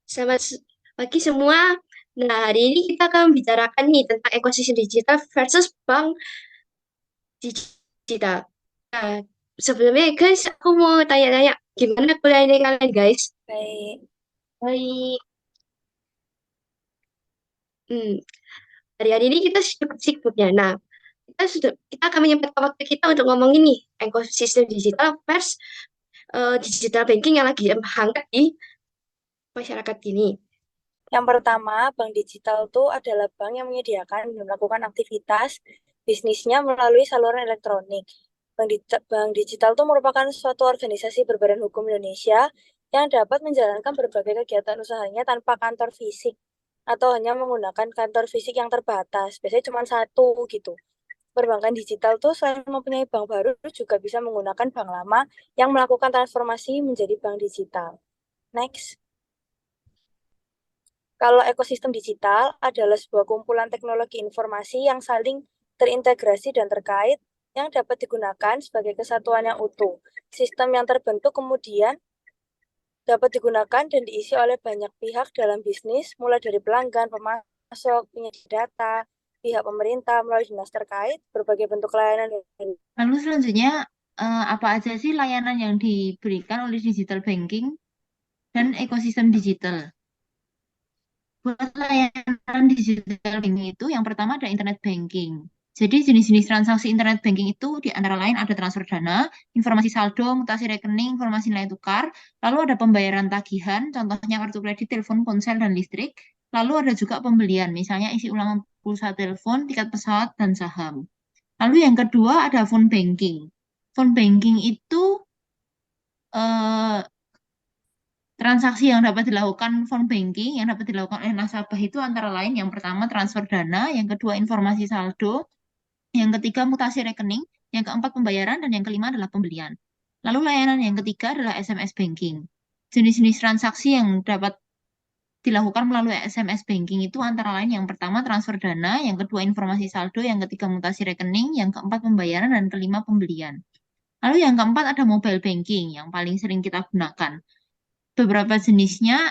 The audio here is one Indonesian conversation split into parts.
Selamat pagi semua. Nah, hari ini kita akan membicarakan nih tentang ekosistem digital versus bank digital. Nah, sebelumnya guys, aku mau tanya-tanya gimana kuliah ini kalian guys? Baik, Baik. Hmm, hari-hari ini kita sibuk-sibuk ya. Nah, kita akan menyempatkan waktu kita untuk ngomongin nih ekosistem digital versus digital banking yang lagi hangat di masyarakat ini. yang pertama, bank digital itu adalah bank yang menyediakan dan melakukan aktivitas bisnisnya melalui saluran elektronik. Bank digital itu merupakan suatu organisasi berbadan hukum Indonesia yang dapat menjalankan berbagai kegiatan usahanya tanpa kantor fisik atau hanya menggunakan kantor fisik yang terbatas. Biasanya cuma satu gitu. Perbankan digital tuh selain mempunyai bank baru juga bisa menggunakan bank lama yang melakukan transformasi menjadi bank digital. Next. Kalau ekosistem digital adalah sebuah kumpulan teknologi informasi yang saling terintegrasi dan terkait yang dapat digunakan sebagai kesatuan yang utuh. Sistem yang terbentuk kemudian dapat digunakan dan diisi oleh banyak pihak dalam bisnis, mulai dari pelanggan, pemasok, penyedia data, pihak pemerintah, melalui dinas terkait, berbagai bentuk layanan. Lalu selanjutnya, apa aja sih layanan yang diberikan oleh digital banking dan ekosistem digital? Buat layanan digital banking itu, yang pertama ada internet banking. Jadi jenis-jenis transaksi internet banking itu di antara lain ada transfer dana, informasi saldo, mutasi rekening, informasi nilai tukar, lalu ada pembayaran tagihan, contohnya kartu kredit, telepon, ponsel, dan listrik. Lalu ada juga pembelian, misalnya isi ulang pulsa telepon, tiket pesawat, dan saham. Lalu yang kedua ada phone banking. Phone banking itu eh, transaksi yang dapat dilakukan phone banking yang dapat dilakukan oleh nasabah itu antara lain yang pertama transfer dana, yang kedua informasi saldo, yang ketiga mutasi rekening, yang keempat pembayaran, dan yang kelima adalah pembelian. Lalu layanan yang ketiga adalah SMS banking. Jenis-jenis transaksi yang dapat dilakukan melalui SMS banking itu antara lain yang pertama transfer dana, yang kedua informasi saldo, yang ketiga mutasi rekening, yang keempat pembayaran, dan kelima pembelian. Lalu yang keempat ada mobile banking yang paling sering kita gunakan. Beberapa jenisnya,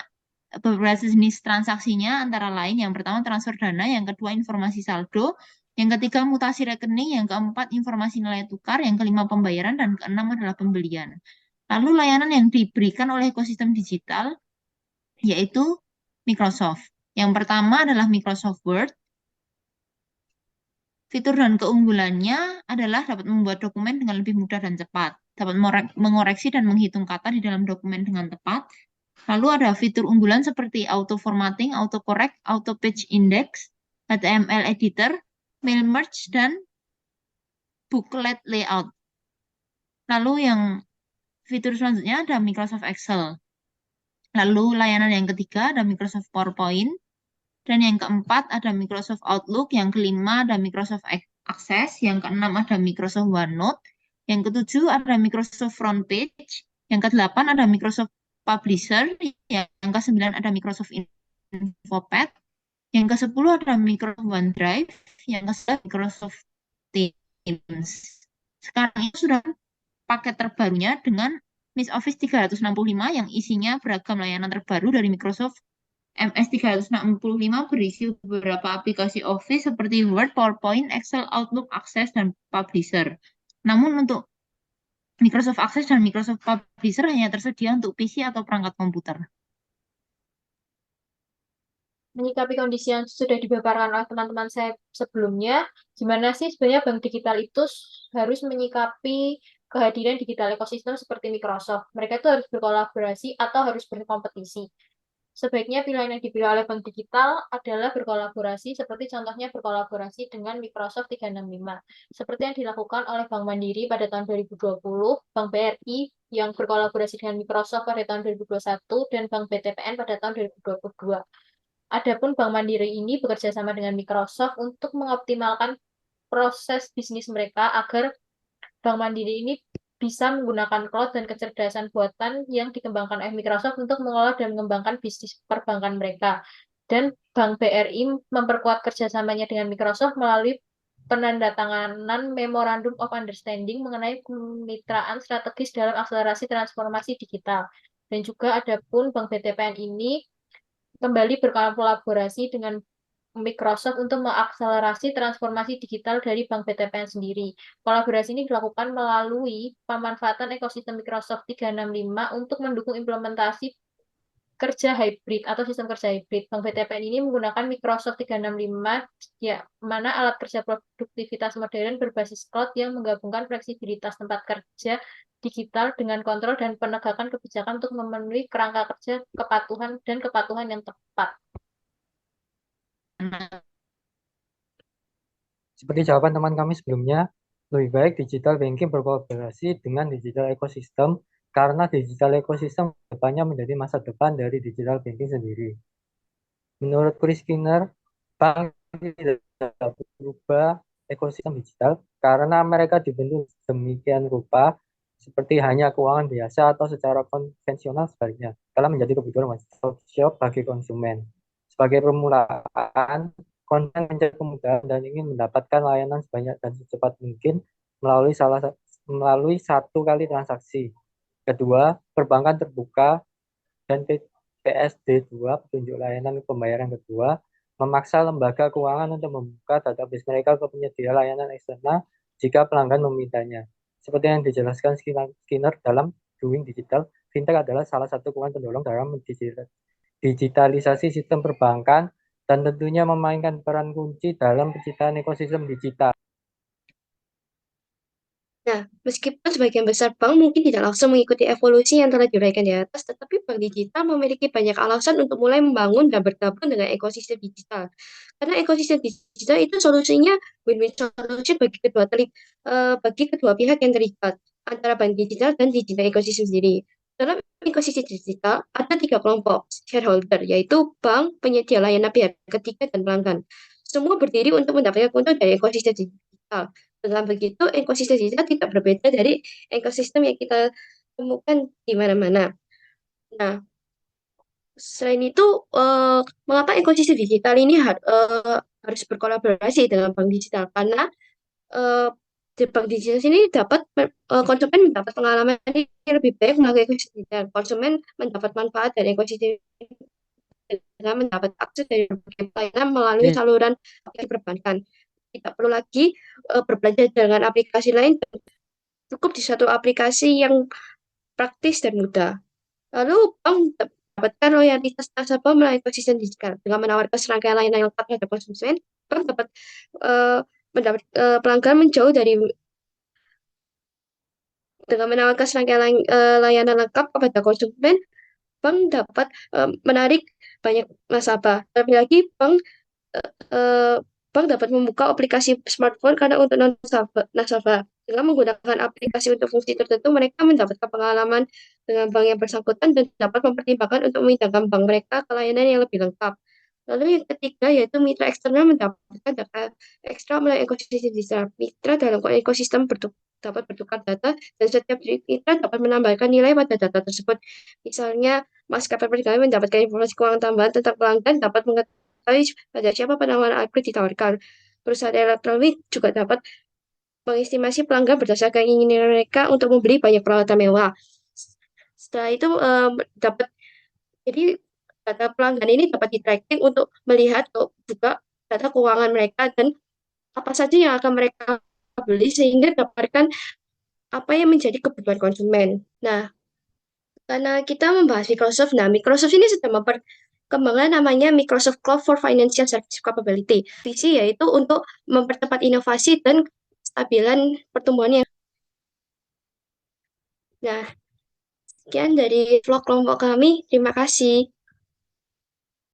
beberapa jenis transaksinya antara lain yang pertama transfer dana, yang kedua informasi saldo, yang ketiga mutasi rekening, yang keempat informasi nilai tukar, yang kelima pembayaran, dan keenam adalah pembelian. Lalu layanan yang diberikan oleh ekosistem digital yaitu Microsoft. Yang pertama adalah Microsoft Word. Fitur dan keunggulannya adalah dapat membuat dokumen dengan lebih mudah dan cepat, dapat mengoreksi dan menghitung kata di dalam dokumen dengan tepat. Lalu ada fitur unggulan seperti auto formatting, auto correct, auto page index, HTML editor, mail merge, dan booklet layout. Lalu yang fitur selanjutnya ada Microsoft Excel. Lalu layanan yang ketiga ada Microsoft PowerPoint. Dan yang keempat ada Microsoft Outlook, yang kelima ada Microsoft Access, yang keenam ada Microsoft OneNote, yang ketujuh ada Microsoft Frontpage, yang kedelapan ada Microsoft Publisher, yang kesembilan ada Microsoft Infopad, yang kesepuluh ada Microsoft OneDrive, yang ke-11 Microsoft Teams. Sekarang itu sudah paket terbarunya dengan Miss Office 365 yang isinya beragam layanan terbaru dari Microsoft. MS 365 berisi beberapa aplikasi Office seperti Word, PowerPoint, Excel, Outlook, Access, dan Publisher. Namun untuk Microsoft Access dan Microsoft Publisher hanya tersedia untuk PC atau perangkat komputer. Menyikapi kondisi yang sudah dipaparkan oleh teman-teman saya sebelumnya, gimana sih sebenarnya bank digital itu harus menyikapi kehadiran digital ekosistem seperti Microsoft? Mereka itu harus berkolaborasi atau harus berkompetisi? Sebaiknya pilihan yang dipilih oleh bank digital adalah berkolaborasi, seperti contohnya berkolaborasi dengan Microsoft 365, seperti yang dilakukan oleh Bank Mandiri pada tahun 2020, Bank BRI yang berkolaborasi dengan Microsoft pada tahun 2021, dan Bank BTPN pada tahun 2022. Adapun Bank Mandiri ini bekerja sama dengan Microsoft untuk mengoptimalkan proses bisnis mereka agar Bank Mandiri ini bisa menggunakan cloud dan kecerdasan buatan yang dikembangkan oleh Microsoft untuk mengelola dan mengembangkan bisnis perbankan mereka. Dan Bank BRI memperkuat kerjasamanya dengan Microsoft melalui penandatanganan Memorandum of Understanding mengenai kemitraan strategis dalam akselerasi transformasi digital. Dan juga adapun Bank BTPN ini kembali berkolaborasi dengan Microsoft untuk mengakselerasi transformasi digital dari Bank BTPN sendiri. Kolaborasi ini dilakukan melalui pemanfaatan ekosistem Microsoft 365 untuk mendukung implementasi kerja hybrid atau sistem kerja hybrid. Bank BTPN ini menggunakan Microsoft 365, ya, mana alat kerja produktivitas modern berbasis cloud yang menggabungkan fleksibilitas tempat kerja digital dengan kontrol dan penegakan kebijakan untuk memenuhi kerangka kerja kepatuhan dan kepatuhan yang tepat. Nah, Seperti jawaban teman kami sebelumnya, lebih baik digital banking berkolaborasi dengan digital ecosystem karena digital ecosystem depannya menjadi masa depan dari digital banking sendiri. Menurut Chris Skinner, bank tidak berubah ekosistem digital karena mereka dibentuk demikian rupa seperti hanya keuangan biasa atau secara konvensional sebaliknya telah menjadi kebutuhan one-stop shop bagi konsumen. Sebagai permulaan, konten mencari kemudahan dan ingin mendapatkan layanan sebanyak dan secepat mungkin melalui satu kali transaksi. Kedua, perbankan terbuka dan PSD2, petunjuk layanan pembayaran kedua, memaksa lembaga keuangan untuk membuka database mereka ke penyedia layanan eksternal jika pelanggan memintanya. Seperti yang dijelaskan Skinner dalam Doing Digital, fintech adalah salah satu keuangan pendorong dalam digitalisasi sistem perbankan dan tentunya memainkan peran kunci dalam penciptaan ekosistem digital. Nah, meskipun sebagian besar bank mungkin tidak langsung mengikuti evolusi yang telah diuraikan di atas, tetapi bank digital memiliki banyak alasan untuk mulai membangun dan bergabung dengan ekosistem digital. Karena ekosistem digital itu solusinya win-win solution bagi kedua pihak yang terlibat antara bank digital dan digital ekosistem sendiri. Dalam ekosistem digital ada tiga kelompok shareholder, yaitu bank, penyedia layanan pihak ketiga, dan pelanggan. Semua berdiri untuk mendapatkan keuntungan dari ekosistem digital. Dengan begitu, ekosistem digital tidak berbeda dari ekosistem yang kita temukan di mana-mana. Nah, selain itu, mengapa ekosistem digital ini harus berkolaborasi dengan bank digital? Karena eh, di bank digital ini konsumen mendapat pengalaman yang lebih baik melalui ekosistem digital. Konsumen mendapat manfaat dari ekosistem dengan mendapat akses dari berbagai pelayanan melalui saluran aplikasi perbankan. Tidak perlu lagi berbelanja dengan aplikasi lain, cukup di satu aplikasi yang praktis dan mudah. Lalu bank mendapatkan loyalitas nasabah melalui ekosistem digital dengan menawarkan serangkaian layanan yang lengkap terhadap konsumen. Bank dapat pelanggan menjauh dari dengan menawarkan serangkaian layanan lengkap kepada konsumen. Bank dapat menarik banyak nasabah. Terlebih lagi, eh, bank dapat membuka aplikasi smartphone karena untuk nasabah. Dengan menggunakan aplikasi untuk fungsi tertentu, mereka mendapatkan pengalaman dengan bank yang bersangkutan dan dapat mempertimbangkan untuk memindahkan bank mereka ke layanan yang lebih lengkap. Lalu yang ketiga yaitu mitra eksternal mendapatkan data ekstra melalui ekosistem digital. Mitra dalam ekosistem dapat bertukar data dan setiap mitra dapat menambahkan nilai pada data tersebut. Misalnya, maskapai penerbangan mendapatkan informasi keuangan tambahan tentang pelanggan, dapat mengetahui pada siapa penawaran upgrade ditawarkan. Perusahaan elektronik juga dapat mengestimasi pelanggan berdasarkan keinginan mereka untuk membeli banyak peralatan mewah. Setelah itu dapat jadi data pelanggan ini dapat di-tracking untuk melihat juga data keuangan mereka dan apa saja yang akan mereka beli sehingga dapatkan apa yang menjadi kebutuhan konsumen. Nah, karena kita membahas Microsoft, nah Microsoft ini sedang memperkembangkan namanya Microsoft Cloud for Financial Service Capability. Visi yaitu untuk mempercepat inovasi dan kestabilan pertumbuhannya. Nah, sekian dari vlog kelompok kami. Terima kasih.